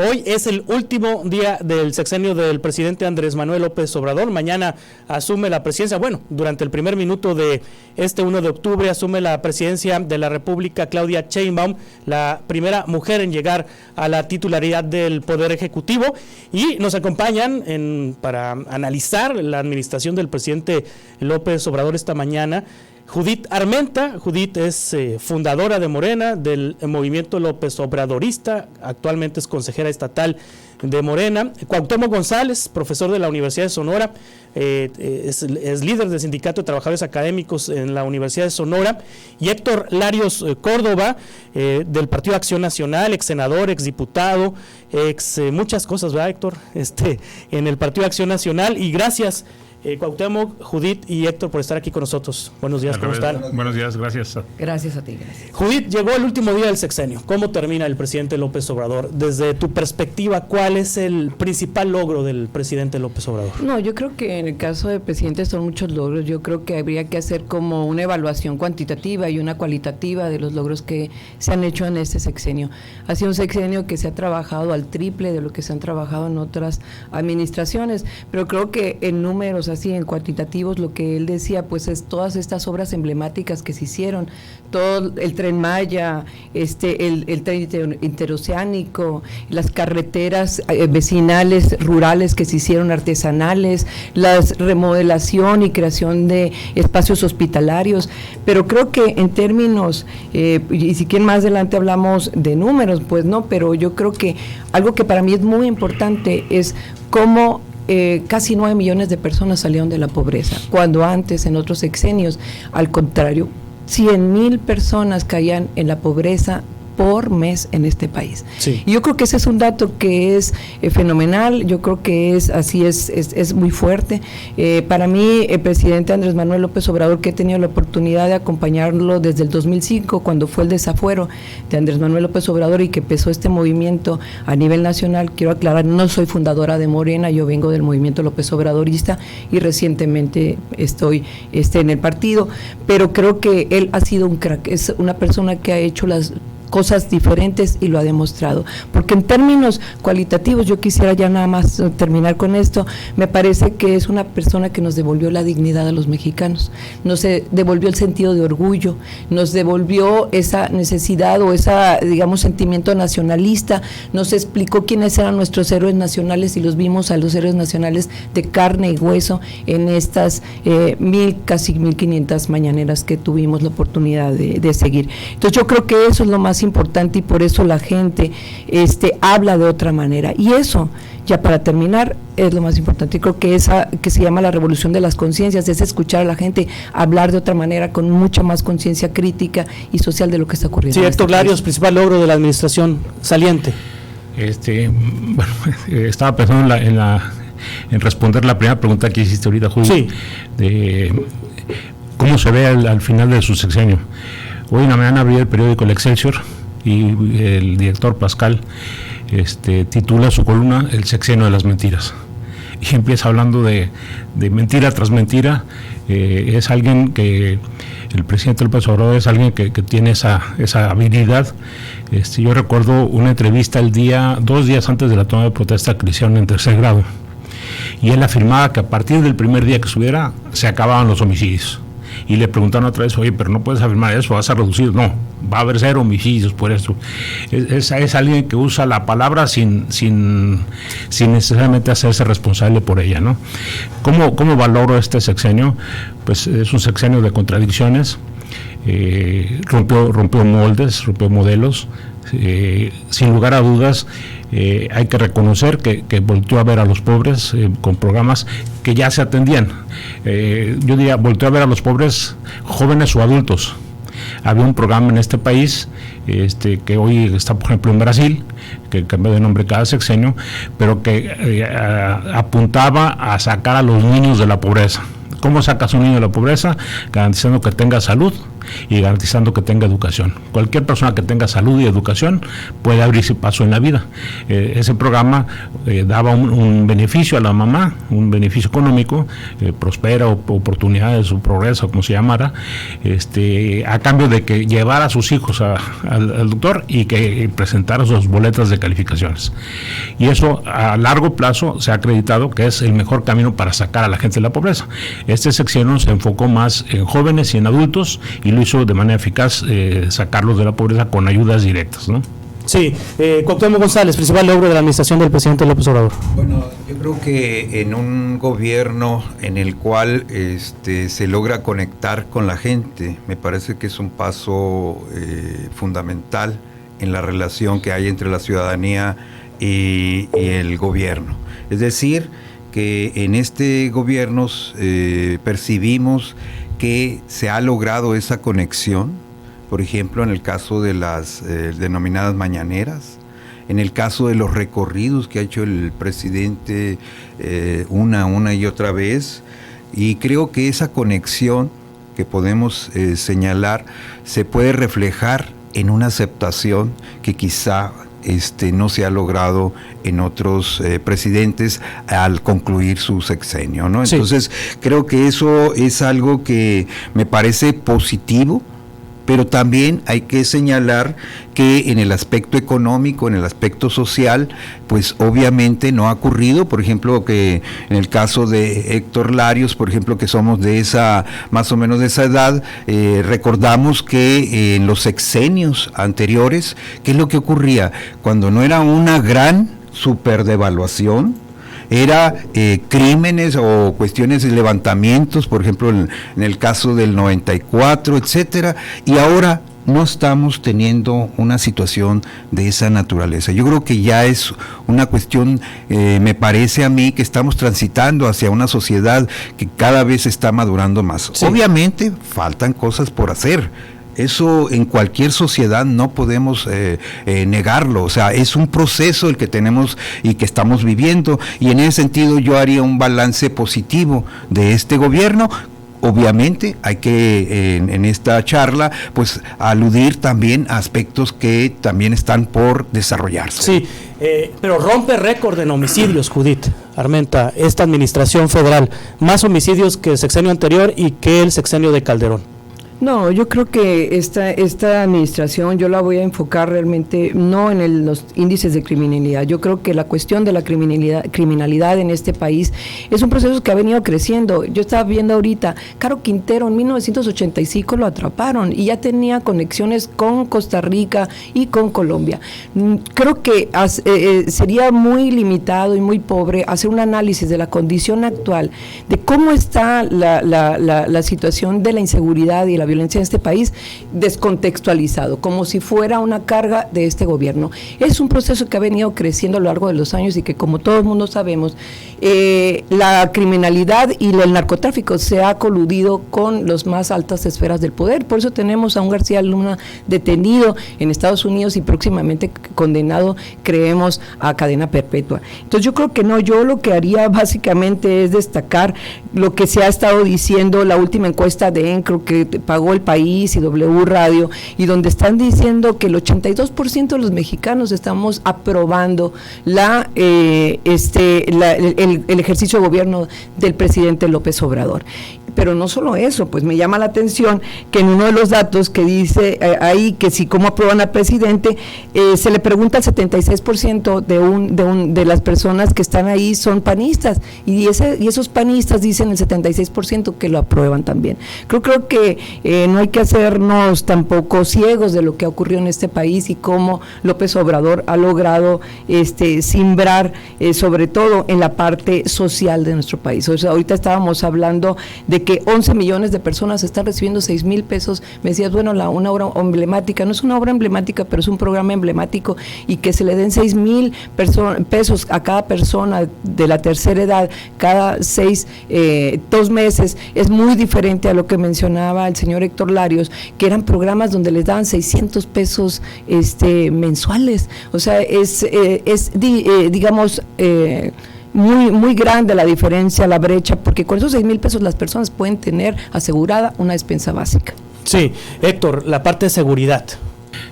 Hoy es el último día del sexenio del presidente Andrés Manuel López Obrador. Mañana asume la presidencia, durante el primer minuto de este 1 de octubre asume la presidencia de la República Claudia Sheinbaum, la primera mujer en llegar a la titularidad del Poder Ejecutivo, y nos acompañan para analizar la administración del presidente López Obrador esta mañana Judith Armenta. Judith es fundadora de Morena, del movimiento López Obradorista, actualmente es consejera estatal de Morena. Cuauhtémoc González, profesor de la Universidad de Sonora, es líder del Sindicato de Trabajadores Académicos en la Universidad de Sonora, y Héctor Larios Córdoba, del Partido Acción Nacional, ex senador, ex diputado, muchas cosas, ¿verdad, Héctor? En el Partido Acción Nacional. Y gracias, Cuauhtémoc, Judith y Héctor, por estar aquí con nosotros. Buenos días, ¿cómo están? Buenos días, gracias. Gracias a ti, gracias. Judith, llegó el último día del sexenio. ¿Cómo termina el presidente López Obrador? Desde tu perspectiva, ¿cuál es el principal logro del presidente López Obrador? No, yo creo que en el caso del presidente son muchos logros. Yo creo que habría que hacer como una evaluación cuantitativa y una cualitativa de los logros que se han hecho en este sexenio. Ha sido un sexenio que se ha trabajado al triple de lo que se han trabajado en otras administraciones, pero creo que en números así, en cuantitativos, lo que él decía, pues es todas estas obras emblemáticas que se hicieron, todo el Tren Maya, el tren interoceánico, las carreteras vecinales, rurales que se hicieron, artesanales, la remodelación y creación de espacios hospitalarios, pero creo que en términos, y si quieren más adelante hablamos de números, pues no, pero yo creo que algo que para mí es muy importante es cómo casi 9 millones de personas salieron de la pobreza, cuando antes, en otros sexenios, al contrario, 100,000 personas caían en la pobreza por mes en este país. Sí. Y yo creo que ese es un dato que es fenomenal, yo creo que es muy fuerte. Para mí, el presidente Andrés Manuel López Obrador, que he tenido la oportunidad de acompañarlo desde el 2005, cuando fue el desafuero de Andrés Manuel López Obrador y que empezó este movimiento a nivel nacional, quiero aclarar, no soy fundadora de Morena, yo vengo del movimiento López Obradorista y recientemente estoy en el partido, pero creo que él ha sido un crack, es una persona que ha hecho las cosas diferentes y lo ha demostrado, porque en términos cualitativos, yo quisiera ya nada más terminar con esto, me parece que es una persona que nos devolvió la dignidad a los mexicanos, nos devolvió el sentido de orgullo, nos devolvió esa necesidad o esa, digamos, sentimiento nacionalista, nos explicó quiénes eran nuestros héroes nacionales y los vimos a los héroes nacionales de carne y hueso en estas casi 1,500 mañaneras que tuvimos la oportunidad de seguir. Entonces yo creo que eso es lo más importante y por eso la gente habla de otra manera, y eso, ya para terminar, es lo más importante. Creo que esa que se llama la revolución de las conciencias, es escuchar a la gente hablar de otra manera, con mucha más conciencia crítica y social de lo que está ocurriendo. Sí, Héctor Larios, principal logro de la administración saliente. Estaba pensando en responder la primera pregunta que hiciste ahorita, Julio, sí, de cómo se ve al final de su sexenio. Hoy en la mañana abrí el periódico El Excelsior y el director Pascal titula su columna El sexenio de las mentiras, y empieza hablando de mentira tras mentira. Es alguien que, el presidente López Obrador es alguien que tiene esa habilidad. Yo recuerdo una entrevista 2 días antes de la toma de protesta que le hicieron en 3er grado, y él afirmaba que a partir del primer día que subiera se acababan los homicidios. Y le preguntaron otra vez, oye, pero no puedes afirmar eso, vas a reducir. No, va a haber 0 homicidios por eso. Es alguien que usa la palabra sin necesariamente hacerse responsable por ella, ¿no? ¿Cómo valoro este sexenio? Pues es un sexenio de contradicciones, rompió moldes, rompió modelos, sin lugar a dudas. Hay que reconocer que volteó a ver a los pobres con programas que ya se atendían. Yo diría, volteó a ver a los pobres, jóvenes o adultos. Había un programa en este país que hoy está, por ejemplo, en Brasil, que cambió de nombre cada sexenio, pero que apuntaba a sacar a los niños de la pobreza. ¿Cómo sacas a un niño de la pobreza? Garantizando que tenga salud y garantizando que tenga educación. Cualquier persona que tenga salud y educación puede abrirse paso en la vida. Ese programa daba un beneficio a la mamá, un beneficio económico, prospera, oportunidades o progreso, como se llamara, a cambio de que llevara a sus hijos al doctor y que presentara sus boletas de calificaciones. Y eso a largo plazo se ha acreditado que es el mejor camino para sacar a la gente de la pobreza. Este sexenio se enfocó más en jóvenes y en adultos y lo hizo de manera eficaz, sacarlos de la pobreza con ayudas directas, ¿no? Sí, Cuauhtémoc González, principal logro de la administración del presidente López Obrador. Bueno, yo creo que en un gobierno en el cual se logra conectar con la gente, me parece que es un paso fundamental en la relación que hay entre la ciudadanía y el gobierno. Es decir, que en este gobierno percibimos que se ha logrado esa conexión. Por ejemplo, en el caso de las denominadas mañaneras, en el caso de los recorridos que ha hecho el presidente una y otra vez, y creo que esa conexión que podemos señalar se puede reflejar en una aceptación que quizá no se ha logrado en otros presidentes al concluir su sexenio, ¿no? Entonces, creo que eso es algo que me parece positivo, pero también hay que señalar que en el aspecto económico, en el aspecto social, pues obviamente no ha ocurrido. Por ejemplo, que en el caso de Héctor Larios, por ejemplo, que somos de más o menos de esa edad, recordamos que en los sexenios anteriores, ¿qué es lo que ocurría? Cuando no era una gran superdevaluación, era crímenes o cuestiones de levantamientos, por ejemplo en el caso del 94, etcétera, y ahora no estamos teniendo una situación de esa naturaleza. Yo creo que ya es una cuestión, me parece a mí, que estamos transitando hacia una sociedad que cada vez está madurando más. Sí. Obviamente faltan cosas por hacer. Eso en cualquier sociedad no podemos negarlo, o sea, es un proceso el que tenemos y que estamos viviendo, y en ese sentido yo haría un balance positivo de este gobierno. Obviamente hay que en esta charla pues aludir también a aspectos que también están por desarrollarse. Sí, pero rompe récord en homicidios, Judith Armenta, esta administración federal, más homicidios que el sexenio anterior y que el sexenio de Calderón. No, yo creo que esta administración yo la voy a enfocar realmente no en los índices de criminalidad. Yo creo que la cuestión de la criminalidad en este país es un proceso que ha venido creciendo. Yo estaba viendo ahorita, Caro Quintero en 1985 lo atraparon y ya tenía conexiones con Costa Rica y con Colombia. Creo que sería muy limitado y muy pobre hacer un análisis de la condición actual, de cómo está la situación de la inseguridad y la violencia en este país, descontextualizado, como si fuera una carga de este gobierno. Es un proceso que ha venido creciendo a lo largo de los años y que, como todo el mundo sabemos, la criminalidad y el narcotráfico se ha coludido con las más altas esferas del poder. Por eso tenemos a un García Luna detenido en Estados Unidos y próximamente condenado, creemos, a cadena perpetua. Entonces yo creo que no, yo lo que haría básicamente es destacar lo que se ha estado diciendo, la última encuesta de ENCRO que pagó El País y W Radio, y donde están diciendo que el 82% de los mexicanos estamos aprobando el ejercicio de gobierno del presidente López Obrador. Pero no solo eso, pues me llama la atención que en uno de los datos que dice ahí que si cómo aprueban al presidente, se le pregunta al 76% de las personas que están ahí son panistas, y esos panistas dicen el 76% que lo aprueban también. Creo que no hay que hacernos tampoco ciegos de lo que ha ocurrido en este país y cómo López Obrador ha logrado simbrar sobre todo en la parte social de nuestro país. O sea, ahorita estábamos hablando de que 11 millones de personas están recibiendo 6,000 pesos. Me decías, bueno, una obra emblemática, no es una obra emblemática, pero es un programa emblemático, y que se le den 6,000 pesos a cada persona de la tercera edad cada 2 meses, es muy diferente a lo que mencionaba el señor Héctor Larios, que eran programas donde les daban 600 pesos mensuales. O sea, digamos, muy grande la diferencia, la brecha, porque con esos 6,000 pesos las personas pueden tener asegurada una despensa básica. Sí, Héctor, la parte de seguridad.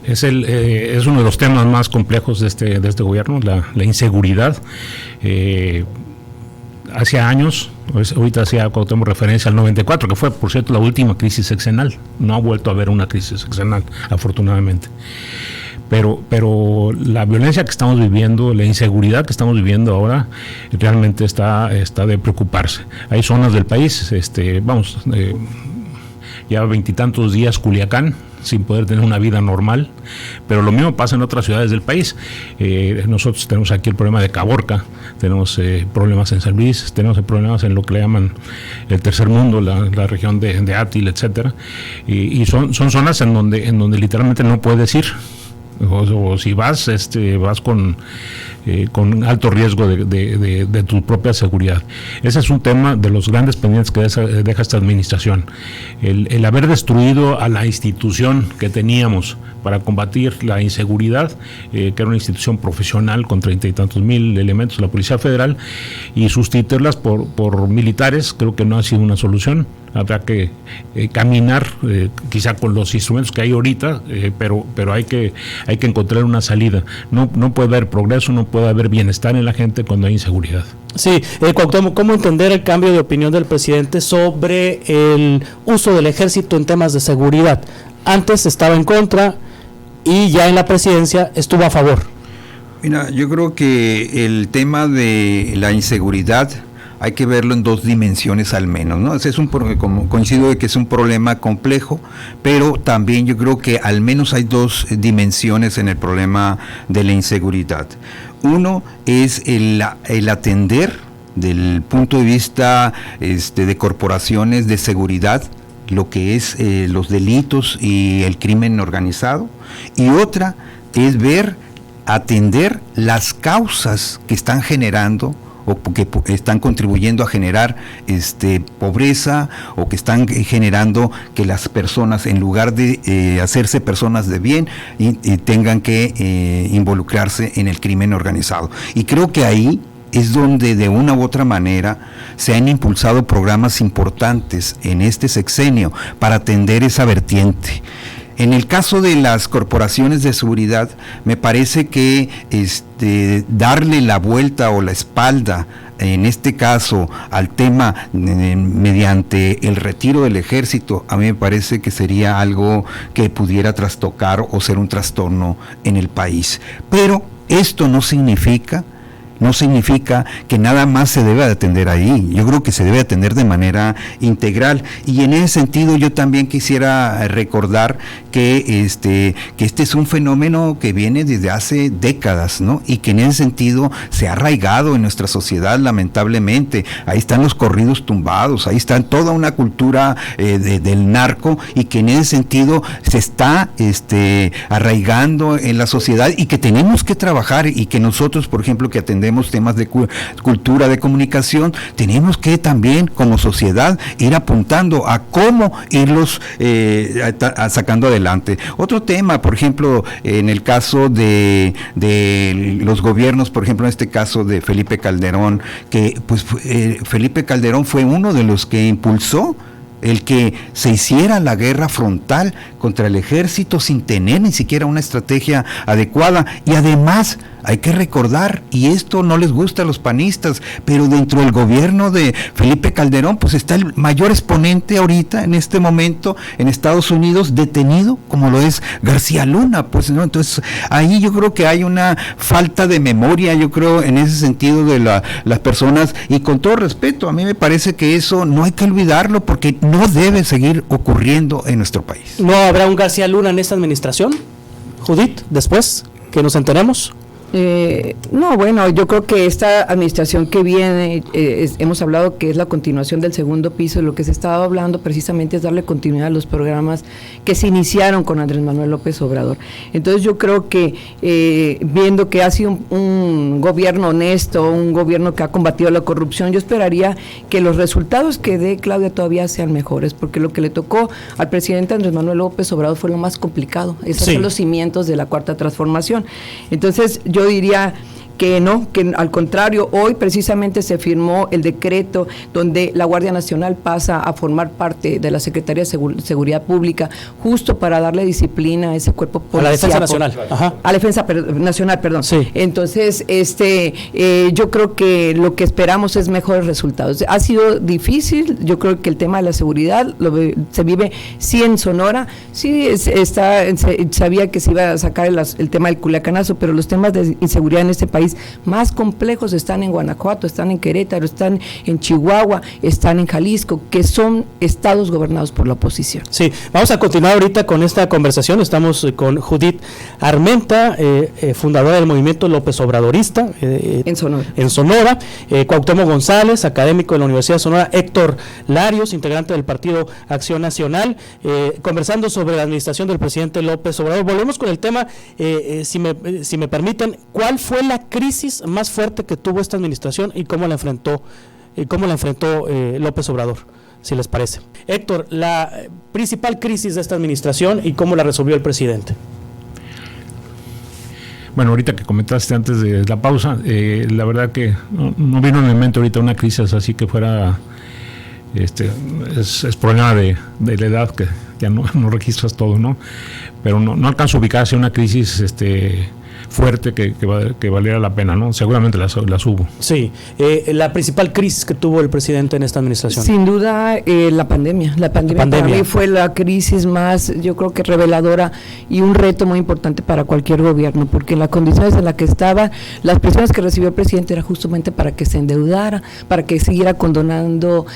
Es uno de los temas más complejos de este gobierno, la inseguridad. Hace años, ahorita tenemos referencia al 94, que fue, por cierto, la última crisis sexenal. No ha vuelto a haber una crisis sexenal, afortunadamente. Pero la violencia que estamos viviendo, la inseguridad que estamos viviendo ahora, realmente está de preocuparse. Hay zonas del país, ya 20 y tantos días Culiacán, sin poder tener una vida normal, pero lo mismo pasa en otras ciudades del país. Nosotros tenemos aquí el problema de Caborca, tenemos problemas en San Luis, tenemos problemas en lo que le llaman el tercer mundo, la región de Átil, etcétera, y son zonas en donde literalmente no puedes ir, o si vas con alto riesgo de tu propia seguridad. Ese es un tema de los grandes pendientes que deja esta administración. El haber destruido a la institución que teníamos para combatir la inseguridad, que era una institución profesional con 30 y tantos mil elementos, la Policía Federal, y sustituirlas por militares, creo que no ha sido una solución. Habrá que caminar quizá con los instrumentos que hay ahorita, pero hay que encontrar una salida. No puede haber progreso, no puede haber bienestar en la gente cuando hay inseguridad. Sí, Cuauhtémoc, ¿cómo entender el cambio de opinión del presidente sobre el uso del ejército en temas de seguridad? Antes estaba en contra y ya en la presidencia estuvo a favor. Mira, yo creo que el tema de la inseguridad hay que verlo en dos dimensiones al menos, ¿no? Coincido de que es un problema complejo, pero también yo creo que al menos hay dos dimensiones en el problema de la inseguridad. Uno es el atender del punto de vista de corporaciones de seguridad lo que es los delitos y el crimen organizado, y otra es atender las causas que están generando o que están contribuyendo a generar pobreza, o que están generando que las personas, en lugar de hacerse personas de bien, y tengan que involucrarse en el crimen organizado. Y creo que ahí es donde de una u otra manera se han impulsado programas importantes en este sexenio para atender esa vertiente. En el caso de las corporaciones de seguridad, me parece que darle la vuelta o la espalda, en este caso, al tema mediante el retiro del ejército, a mí me parece que sería algo que pudiera trastocar o ser un trastorno en el país. Pero esto no significa que nada más se debe atender ahí. Yo creo que se debe atender de manera integral, y en ese sentido yo también quisiera recordar que este es un fenómeno que viene desde hace décadas, ¿no? Y que en ese sentido se ha arraigado en nuestra sociedad, lamentablemente. Ahí están los corridos tumbados, ahí está toda una cultura del narco, y que en ese sentido se está arraigando en la sociedad, y que tenemos que trabajar, y que nosotros, por ejemplo, que atendemos temas de cultura, de comunicación, tenemos que también como sociedad ir apuntando a cómo irlos sacando adelante. Otro tema, por ejemplo, en el caso de los gobiernos, por ejemplo, en este caso de Felipe Calderón, que pues Felipe Calderón fue uno de los que impulsó el que se hiciera la guerra frontal contra el ejército sin tener ni siquiera una estrategia adecuada. Y además hay que recordar, y esto no les gusta a los panistas, pero dentro del gobierno de Felipe Calderón pues está el mayor exponente ahorita en este momento en Estados Unidos detenido, como lo es García Luna, pues, ¿no? Entonces ahí yo creo que hay una falta de memoria, yo creo, en ese sentido de las personas, y con todo respeto, a mí me parece que eso no hay que olvidarlo, porque no debe seguir ocurriendo en nuestro país. ¿No habrá un García Luna en esta administración, Judith, después que nos enteremos? No, bueno, yo creo que esta administración que viene, hemos hablado que es la continuación del segundo piso, lo que se estaba hablando precisamente es darle continuidad a los programas que se iniciaron con Andrés Manuel López Obrador. Entonces yo creo que viendo que ha sido un gobierno honesto, un gobierno que ha combatido la corrupción, yo esperaría que los resultados que dé Claudia todavía sean mejores, porque lo que le tocó al presidente Andrés Manuel López Obrador fue lo más complicado, esos son los cimientos de la Cuarta Transformación. Entonces yo diría que no, que al contrario, hoy precisamente se firmó el decreto donde la Guardia Nacional pasa a formar parte de la Secretaría de Seguridad Pública, justo para darle disciplina a ese cuerpo policial. A la Defensa Nacional. Ajá. A la Defensa Nacional, perdón. Sí. Entonces, yo creo que lo que esperamos es mejores resultados. Ha sido difícil, yo creo que el tema de la seguridad se vive, sí, en Sonora, sí sabía que se iba a sacar el tema del Culiacanazo, pero los temas de inseguridad en este país más complejos están en Guanajuato, están en Querétaro, están en Chihuahua, están en Jalisco, que son estados gobernados por la oposición. Sí, vamos a continuar ahorita con esta conversación. Estamos con Judith Armenta, fundadora del movimiento López Obradorista en Sonora, Cuauhtémoc González, académico de la Universidad de Sonora, Héctor Larios, integrante del Partido Acción Nacional, conversando sobre la administración del presidente López Obrador. Volvemos con el tema, si me permiten, ¿cuál fue la crisis más fuerte que tuvo esta administración y cómo la enfrentó López Obrador, si les parece? Héctor, la principal crisis de esta administración y cómo la resolvió el presidente. Bueno, ahorita que comentaste antes de la pausa, la verdad que no vino en mi mente ahorita una crisis así que fuera, es problema de la edad, que ya no registras todo, ¿no? Pero no alcanzo a ubicarse una crisis fuerte que valiera la pena, ¿no? Seguramente las hubo. Sí, la principal crisis que tuvo el presidente en esta administración. Sin duda, la pandemia. La pandemia para mí fue la crisis más, yo creo que reveladora y un reto muy importante para cualquier gobierno, porque en las condiciones en las que estaba, las presiones que recibió el presidente era justamente para que se endeudara, para que siguiera condonando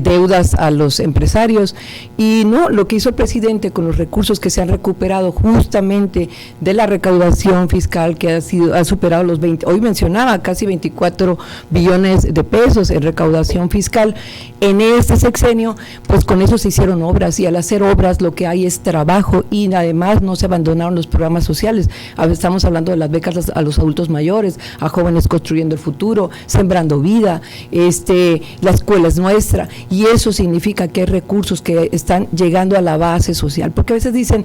deudas a los empresarios, y no, lo que hizo el presidente con los recursos que se han recuperado justamente de la recaudación fiscal, que ha superado los 20, hoy mencionaba casi 24 billones de pesos en recaudación fiscal en este sexenio, pues con eso se hicieron obras, y al hacer obras lo que hay es trabajo, y además no se abandonaron los programas sociales. Estamos hablando de las becas a los adultos mayores, a jóvenes construyendo el futuro, sembrando vida, la escuela es nuestra, y eso significa que hay recursos que están llegando a la base social, porque a veces dicen,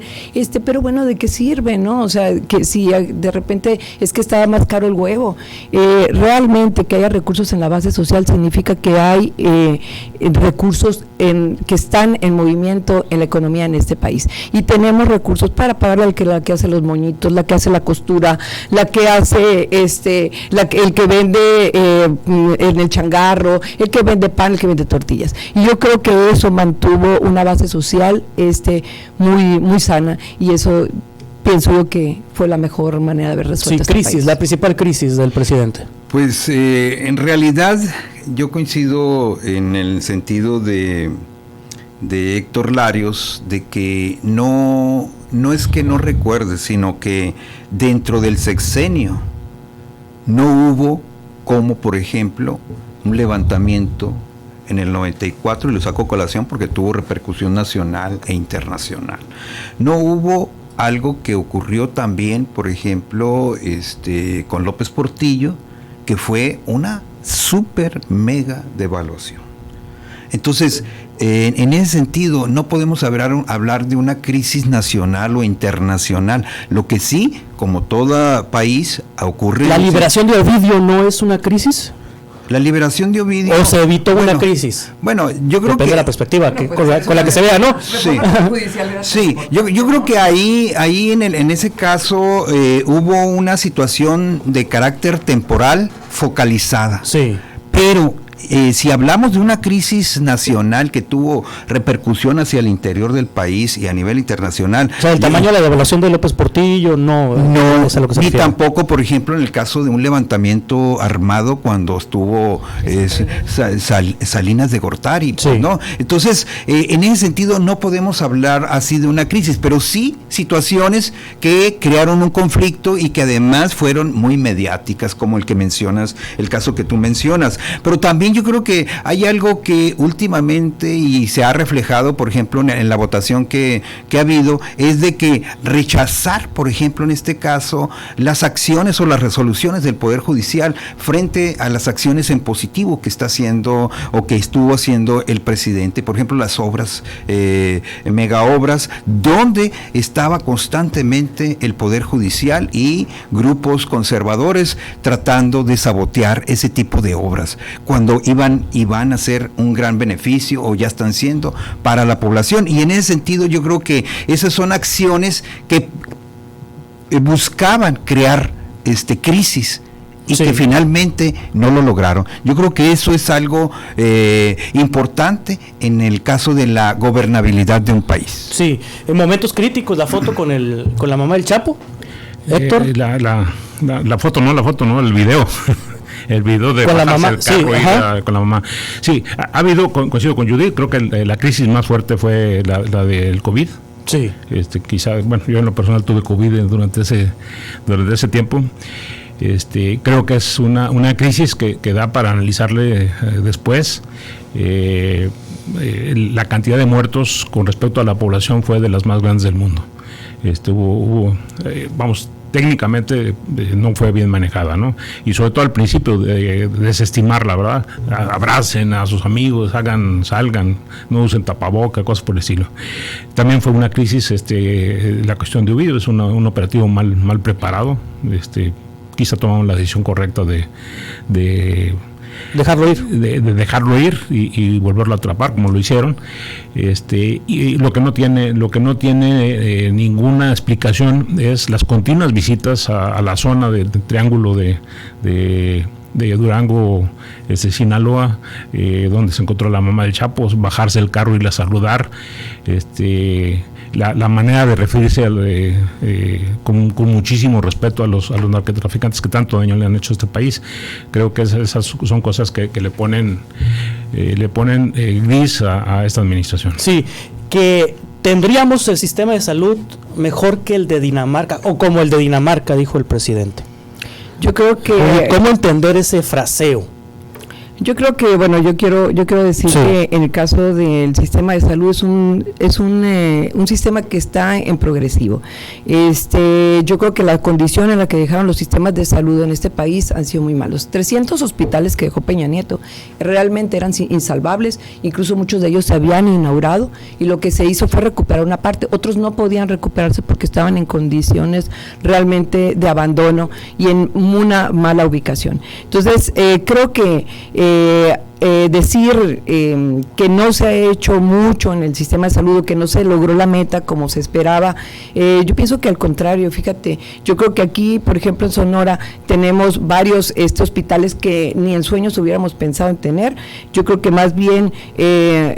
pero bueno, ¿de qué sirve, no? O sea, que si de repente es que estaba más caro el huevo. Realmente que haya recursos en la base social significa que hay recursos que están en movimiento en la economía en este país, y tenemos recursos para pagar la que hace los moñitos, la que hace la costura, la que hace el que vende en el changarro, el que vende pan, el que vende tortillas, y yo creo que eso mantuvo una base social muy, muy sana, y eso pienso yo que fue la mejor manera de haber resuelto este crisis, país. La principal crisis del presidente. Pues en realidad yo coincido en el sentido de Héctor Larios, de que no es que no recuerde, sino que dentro del sexenio no hubo, como por ejemplo, un levantamiento en el 94, y lo saco a colación porque tuvo repercusión nacional e internacional. No hubo algo que ocurrió también, por ejemplo, con López Portillo, que fue una súper mega devaluación. Entonces, en ese sentido, no podemos hablar de una crisis nacional o internacional. Lo que sí, como todo país, ocurre... ¿La liberación de Ovidio no es una crisis? La liberación de Ovidio... ¿O se evitó una crisis? Bueno, yo creo depende que... de la perspectiva, con la que se vea, ¿no? Sí, yo creo que ahí en ese caso hubo una situación de carácter temporal focalizada. Sí. Pero... si hablamos de una crisis nacional que tuvo repercusión hacia el interior del país y a nivel internacional... O sea, el tamaño de la devaluación de López Portillo no es a lo que se refiere. Ni tampoco, por ejemplo, en el caso de un levantamiento armado cuando estuvo Salinas de Gortari, sí. ¿no? Entonces, en ese sentido no podemos hablar así de una crisis, pero sí situaciones que crearon un conflicto y que además fueron muy mediáticas, como el que mencionas, el caso que tú mencionas, pero también también yo creo que hay algo que últimamente y se ha reflejado, por ejemplo, en la votación que ha habido, es de que rechazar, por ejemplo, en este caso, las acciones o las resoluciones del Poder Judicial frente a las acciones en positivo que está haciendo o que estuvo haciendo el presidente. Por ejemplo, las obras, mega obras, donde estaba constantemente el Poder Judicial y grupos conservadores tratando de sabotear ese tipo de obras, cuando iban a ser un gran beneficio o ya están siendo para la población. Y en ese sentido yo creo que esas son acciones que buscaban crear crisis y que finalmente no lo lograron. Yo creo que eso es algo importante en el caso de la gobernabilidad de un país. Sí, en momentos críticos, la foto con la mamá del Chapo, Héctor. La foto no, el video. El video de con la mamá, con la mamá. Sí, ha habido, coincido con Judith, creo que la crisis más fuerte fue la del COVID. Sí. Quizá, bueno, yo en lo personal tuve COVID durante ese tiempo. Creo que es una crisis que da para analizarle después. La cantidad de muertos con respecto a la población fue de las más grandes del mundo. Técnicamente no fue bien manejada, ¿no? Y sobre todo al principio desestimarla, ¿verdad? Abracen a sus amigos, salgan, no usen tapaboca, cosas por el estilo. También fue una crisis, la cuestión de Ovidio, es un operativo mal preparado. Quizá tomamos la decisión correcta de dejarlo ir, de dejarlo ir y volverlo a atrapar como lo hicieron, y lo que no tiene ninguna explicación es las continuas visitas a la zona del triángulo de Durango, Sinaloa, donde se encontró la mamá del Chapo, bajarse del carro y irla a saludar, la manera de referirse con muchísimo respeto a los narcotraficantes que tanto daño le han hecho a este país. Creo que esas son cosas que le ponen gris a esta administración. Sí, que tendríamos el sistema de salud mejor que el de Dinamarca, o como el de Dinamarca, dijo el presidente. Yo creo que... ¿Cómo entender ese fraseo? Yo creo que, bueno, yo quiero decir que en el caso del sistema de salud es un sistema que está en progresivo. Yo creo que la condición en la que dejaron los sistemas de salud en este país han sido muy malos. 300 hospitales que dejó Peña Nieto realmente eran insalvables, incluso muchos de ellos se habían inaugurado y lo que se hizo fue recuperar una parte, otros no podían recuperarse porque estaban en condiciones realmente de abandono y en una mala ubicación. Entonces, creo que decir que no se ha hecho mucho en el sistema de salud, que no se logró la meta como se esperaba, yo pienso que al contrario, fíjate, yo creo que aquí, por ejemplo, en Sonora tenemos varios hospitales que ni en sueños hubiéramos pensado en tener. Yo creo que más bien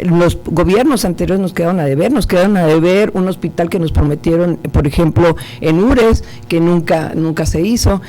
los gobiernos anteriores nos quedaron a deber un hospital que nos prometieron, por ejemplo, en Ures, que nunca se hizo,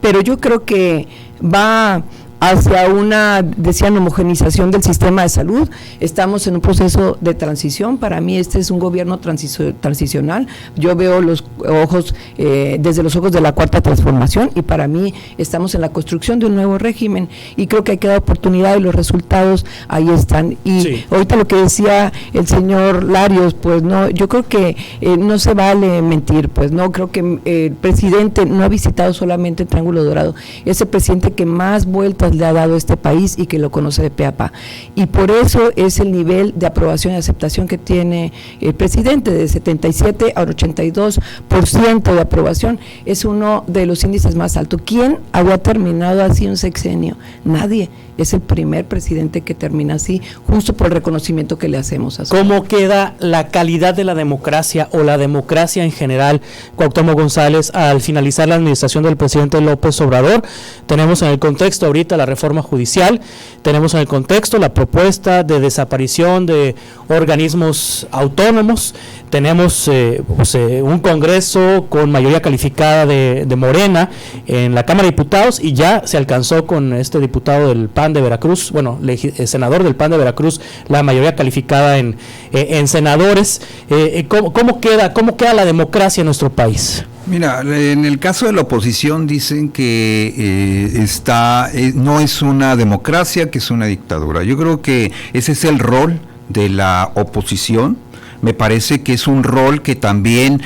pero yo creo que va hacia una, decían, homogenización del sistema de salud. Estamos en un proceso de transición. Para mí este es un gobierno transicional. Yo veo los ojos desde los ojos de la Cuarta Transformación y para mí estamos en la construcción de un nuevo régimen y creo que hay que dar oportunidad y los resultados ahí están. Y ahorita lo que decía el señor Larios, pues no, yo creo que no se vale mentir, pues no, creo que el presidente no ha visitado solamente el Triángulo Dorado, es el presidente que más vueltas le ha dado a este país y que lo conoce de pe a pa. Y por eso es el nivel de aprobación y aceptación que tiene el presidente, de 77 a 82% de aprobación, es uno de los índices más altos. ¿Quién había terminado así un sexenio? Nadie. Es el primer presidente que termina así, justo por el reconocimiento que le hacemos a su... ¿Cómo queda la calidad de la democracia o la democracia en general, Cuauhtémoc González, al finalizar la administración del presidente López Obrador? Tenemos en el contexto ahorita la reforma judicial, tenemos en el contexto la propuesta de desaparición de organismos autónomos, tenemos un Congreso con mayoría calificada de Morena en la Cámara de Diputados y ya se alcanzó con este diputado del PAN de Veracruz, senador del PAN de Veracruz, la mayoría calificada en senadores. ¿Cómo queda la democracia en nuestro país? Mira, en el caso de la oposición dicen que no es una democracia, que es una dictadura. Yo creo que ese es el rol de la oposición. Me parece que es un rol que también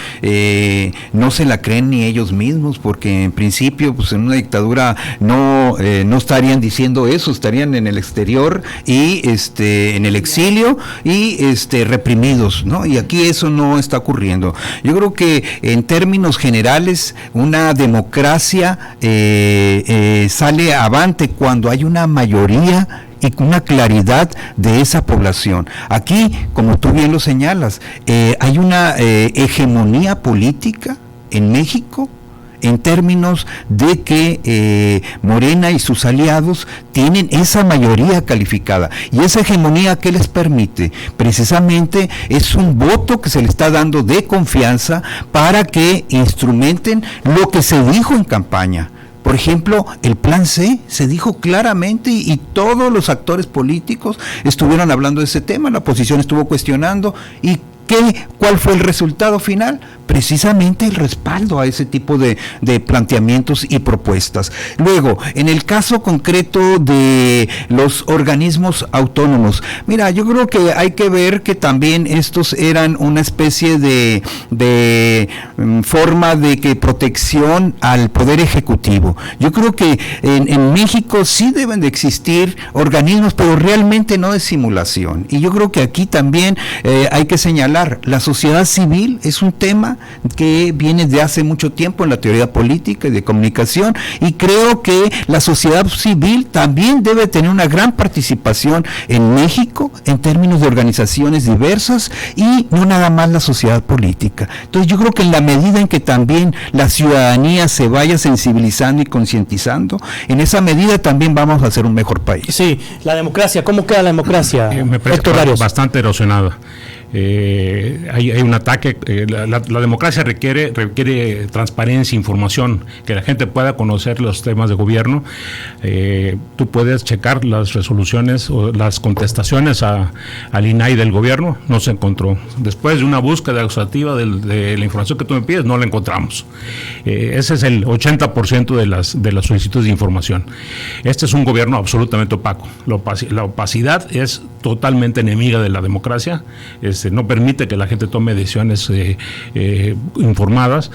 no se la creen ni ellos mismos, porque en principio, pues en una dictadura no estarían diciendo eso, estarían en el exterior y en el exilio y reprimidos, ¿no? Y aquí eso no está ocurriendo. Yo creo que en términos generales una democracia sale avante cuando hay una mayoría y una claridad de esa población. Aquí, como tú bien lo señalas, hay una hegemonía política en México en términos de que Morena y sus aliados tienen esa mayoría calificada. Y esa hegemonía, ¿qué les permite? Precisamente es un voto que se le está dando de confianza para que instrumenten lo que se dijo en campaña. Por ejemplo, el Plan C se dijo claramente y todos los actores políticos estuvieron hablando de ese tema, la oposición estuvo cuestionando y ¿cuál fue el resultado final? Precisamente el respaldo a ese tipo de planteamientos y propuestas. Luego, en el caso concreto de los organismos autónomos, mira, yo creo que hay que ver que también estos eran una especie de forma de protección al Poder Ejecutivo. Yo creo que en México sí deben de existir organismos, pero realmente no de simulación. Y yo creo que aquí también hay que señalar, la sociedad civil es un tema que viene de hace mucho tiempo en la teoría política y de comunicación, y creo que la sociedad civil también debe tener una gran participación en México en términos de organizaciones diversas y no nada más la sociedad política. Entonces yo creo que en la medida en que también la ciudadanía se vaya sensibilizando y concientizando, en esa medida también vamos a hacer un mejor país. Sí, la democracia, ¿cómo queda la democracia? Me parece bastante erosionada. Hay un ataque. La democracia requiere transparencia, información, que la gente pueda conocer los temas de gobierno. Tú puedes checar las resoluciones o las contestaciones al INAI del gobierno, no se encontró. Después de una búsqueda exhaustiva de la información que tú me pides, no la encontramos. Ese es el 80% de las solicitudes de información. Este es un gobierno absolutamente opaco. La opacidad es totalmente enemiga de la democracia. No permite que la gente tome decisiones informadas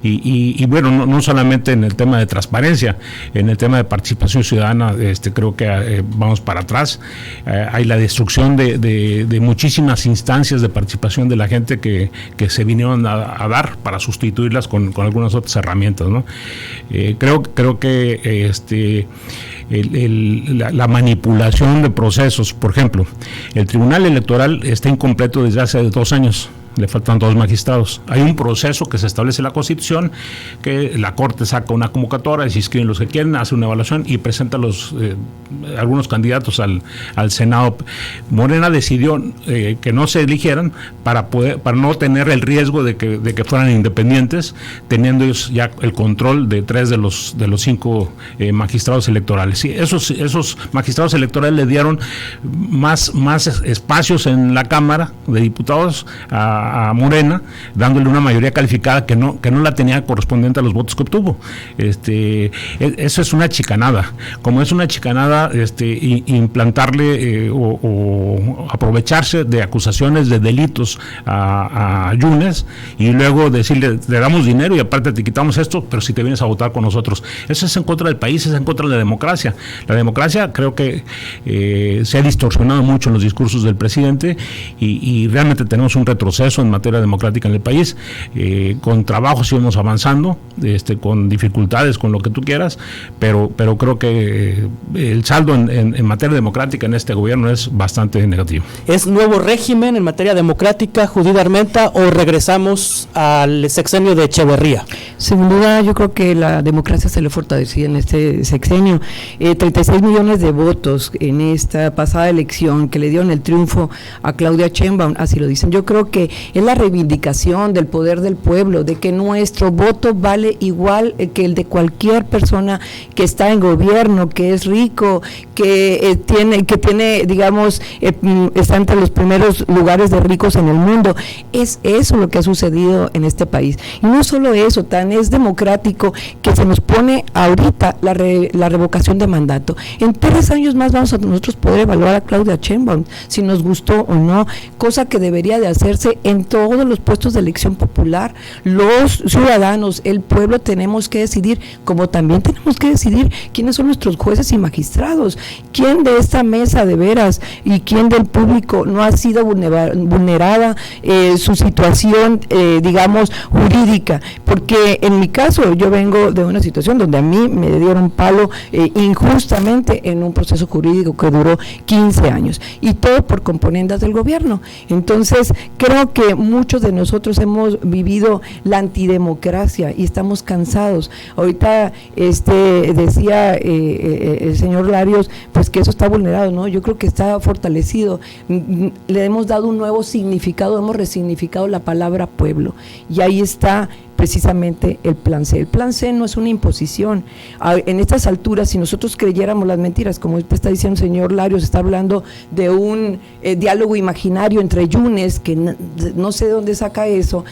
y bueno, no solamente en el tema de transparencia, en el tema de participación ciudadana, creo que vamos para atrás. Hay la destrucción de muchísimas instancias de participación de la gente que se vinieron a dar para sustituirlas con algunas otras herramientas, ¿no? Creo que la manipulación de procesos, por ejemplo, el Tribunal Electoral está incompleto desde hace 2 años. Le faltan 2 magistrados. Hay un proceso que se establece en la Constitución, que la Corte saca una convocatoria, se inscriben los que quieren, hace una evaluación y presenta algunos candidatos al Senado. Morena decidió que no se eligieran para no tener el riesgo de que fueran independientes, teniendo ellos ya el control de 3 de los 5 magistrados electorales. Sí, esos magistrados electorales le dieron más espacios en la Cámara de Diputados a Morena, dándole una mayoría calificada que no la tenía correspondiente a los votos que obtuvo. Eso es una chicanada. Como es una chicanada, implantarle o aprovecharse de acusaciones de delitos a Yunes y luego decirle, le damos dinero y aparte te quitamos esto, pero si te vienes a votar con nosotros. Eso es en contra del país, es en contra de la democracia. La democracia creo que se ha distorsionado mucho en los discursos del presidente y realmente tenemos un retroceso en materia democrática en el país. Con trabajo seguimos avanzando, con dificultades, con lo que tú quieras, pero creo que el saldo en materia democrática en este gobierno es bastante negativo. ¿Es nuevo régimen en materia democrática, Judith Armenta, o regresamos al sexenio de Echeverría? Sin duda, yo creo que la democracia se le fortalecía en este sexenio. 36 millones de votos en esta pasada elección que le dieron el triunfo a Claudia Sheinbaum, así lo dicen. Yo creo que es la reivindicación del poder del pueblo, de que nuestro voto vale igual que el de cualquier persona que está en gobierno, que es rico, que tiene, digamos, está entre los primeros lugares de ricos en el mundo. Es eso lo que ha sucedido en este país. Y no solo eso, tan es democrático que se nos pone ahorita la revocación de mandato. En 3 años más vamos a nosotros poder evaluar a Claudia Sheinbaum, si nos gustó o no, cosa que debería de hacerse en todos los puestos de elección popular. Los ciudadanos, el pueblo, tenemos que decidir, como también tenemos que decidir quiénes son nuestros jueces y magistrados, quién de esta mesa de veras y quién del público no ha sido vulnerada su situación, digamos, jurídica, porque en mi caso yo vengo de una situación donde a mí me dieron palo injustamente en un proceso jurídico que duró 15 años, y todo por componendas del gobierno. Entonces, creo que muchos de nosotros hemos vivido la antidemocracia y estamos cansados. Ahorita decía el señor Larios, pues que eso está vulnerado, ¿no? Yo creo que está fortalecido. Le hemos dado un nuevo significado, hemos resignificado la palabra pueblo, y ahí está precisamente el plan C. El plan C no es una imposición. En estas alturas, si nosotros creyéramos las mentiras, como usted está diciendo, señor Larios, está hablando de un diálogo imaginario entre Yunes, que no sé de dónde saca eso,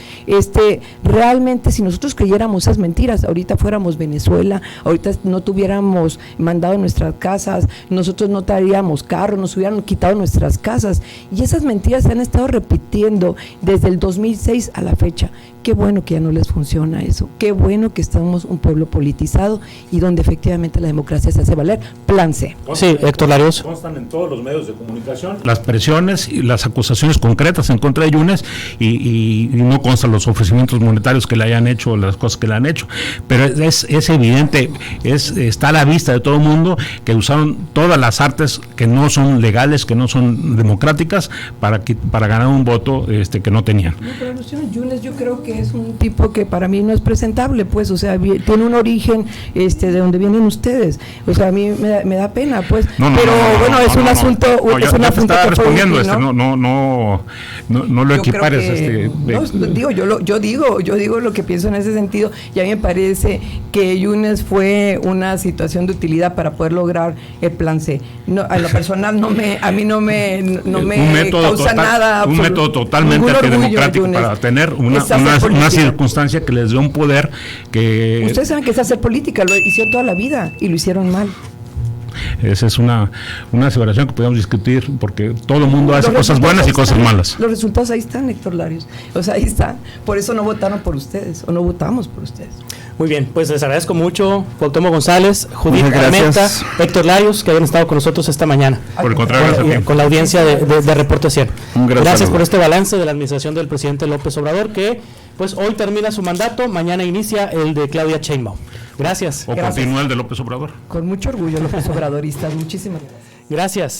realmente si nosotros creyéramos esas mentiras, ahorita fuéramos Venezuela, ahorita no tuviéramos mandado nuestras casas, nosotros no traeríamos carros, nos hubieran quitado nuestras casas, y esas mentiras se han estado repitiendo desde el 2006 a la fecha. Qué bueno que ya no les funciona eso, qué bueno que estamos un pueblo politizado y donde efectivamente la democracia se hace valer. Plan C. Sí, Héctor Larios. Constan en todos los medios de comunicación las presiones y las acusaciones concretas en contra de Yunes, y no constan los ofrecimientos monetarios que le hayan hecho, las cosas que le han hecho, pero es evidente, está a la vista de todo el mundo que usaron todas las artes que no son legales, que no son democráticas, para ganar un voto que no tenían. No, pero Luciano Yunes, yo creo que es un tipo que para mí no es presentable, pues, o sea, tiene un origen de donde vienen ustedes, o sea, a mí me da pena, pues, es un asunto, es un asunto que respondiendo, ¿no? no lo equipares, yo digo lo que pienso en ese sentido, y a mí me parece que Yunes fue una situación de utilidad para poder lograr el plan C. No, a lo personal a mí no me causa nada, un método totalmente antidemocrático para tener una circunstancia que les dé un poder que... Ustedes saben que es hacer política, lo hicieron toda la vida y lo hicieron mal. Esa es una aseveración que podemos discutir, porque todo el mundo hace cosas buenas y cosas malas. Los resultados ahí están, Héctor Larios. O sea, ahí están. Por eso no votaron por ustedes, o no votamos por ustedes. Muy bien, pues les agradezco mucho, Cuauhtémoc González, Judith Armenta, Héctor Larios, que hayan estado con nosotros esta mañana. Por el contrario, con la audiencia de Reporte 100. Gracias por este balance de la administración del presidente López Obrador, que pues hoy termina su mandato, mañana inicia el de Claudia Sheinbaum. Gracias. Continúa el de López Obrador. Con mucho orgullo, López Obradoristas. Muchísimas gracias. Gracias.